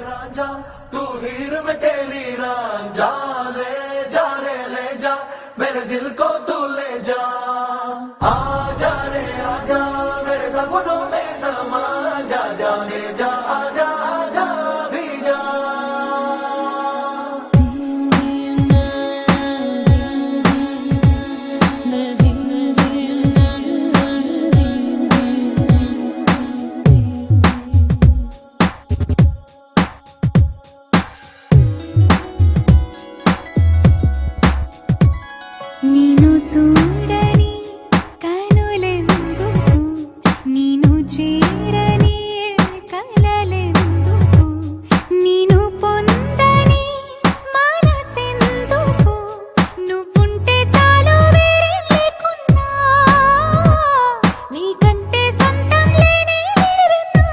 रांझा तू हीर में तेरी रांझा ले जा रे ले जा मेरे दिल को तू ले जा आजा रे आजा मेरे सपनों में समा जा जाने जा आजा आजा भी जा నీను చూడని కనులెందుకు నీను చేరని కలలెందుకు నీను పొందని మనసెందుకు నువ్వుంటే చాలు వేరే లేకున్నా నీకంటే సొంతం లేనే లేరన్నా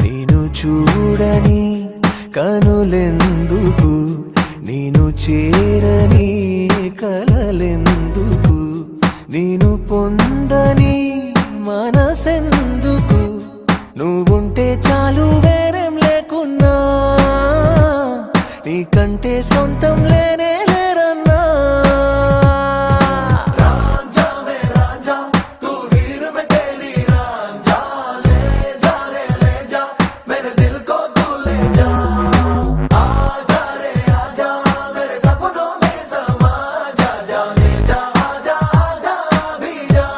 నీను చూడని కనులెందుకు నీను చేరని కలలెందుకు నీను పొందని మనసెందుకు నువ్వుంటే చాలు వేరేం లేకున్నా నీకంటే సొంతం లేనే లేరన్నా రాంझा में रांझा तू हीर में तेरी रांझा ले जा रे ले जा मेरे दिल को तू ले जा आजा रे आजा मेरे सपनों में समा जा जाने जा आजा आजा भी जा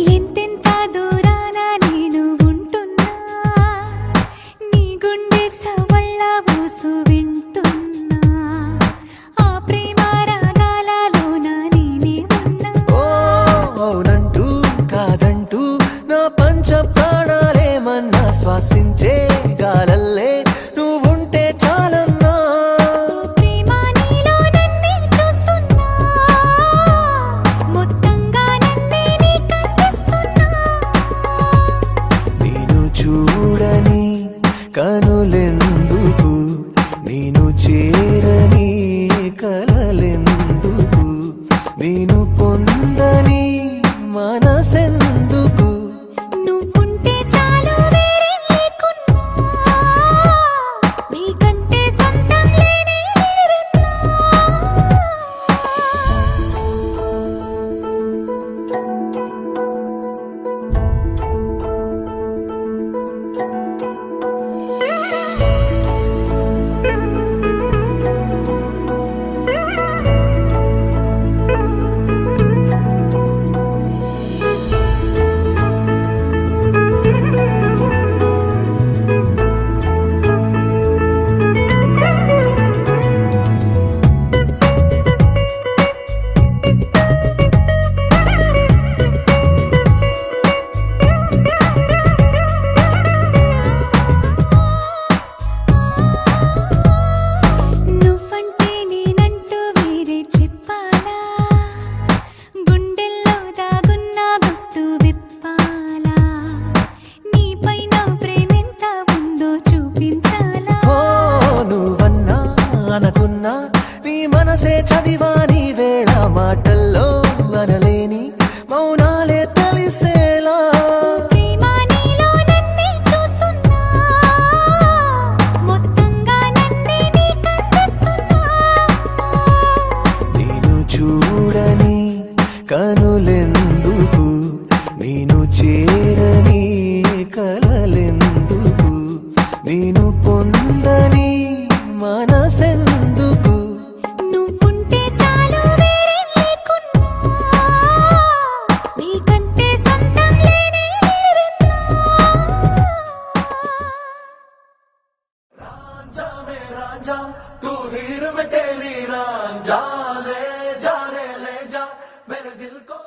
ఎంతెంత దూరాన నేను ఉంటున్నా నీ గుండె సవళ్ళ ఊసు వింటున్నా ఆ ప్రేమ రాగాలలోన నేనే ఉన్నా అవునంటూ కాదంటూ నా పంచ ప్రాణాలేమన్నా శ్వాసించే గాలల్లే నువ్వుంటే చాలన్నా ప్రేమ నీలో నన్నే చూస్తున్నా మొత్తంగా నన్నే నీకందిస్తున్నా నీను చూడని కనులెందుకు నీను చేరని కలలెందుకు నీను పొందని మనసెందుకు నువ్వుంటే చాలు వేరే లేకున్నా నీకంటే సొంతం లేనే లేరన్నా నువ్వంటే నేనంటూ వేరే చెప్పాలా గుండెల్లో దాగున్న గుట్టు విప్పాలా నీపైన ప్రేమెంత ఉందో చూపించాలా ఓ నువ్వన్నా అనుకున్నా నీ మనసే చదివా నీ వేళ మాటల్లో అనలేని మౌనాలే తెలిసేలా ప్రేమ నీలో నన్నే చూస్తున్నా మొత్తంగా నన్నే నీకందిస్తున్నా నీను చూడని కనులెందుకు నీను చేరని కలలెందుకు నీను పొందని మనసెందుకు నువ్వుంటే చాలు వేరే లేకున్నా నీకంటే సొంతం లేనే లేరన్నా रांझा में रांझा तू हीर में तेरी रांझा ले जा रे ले जा मेरे दिल को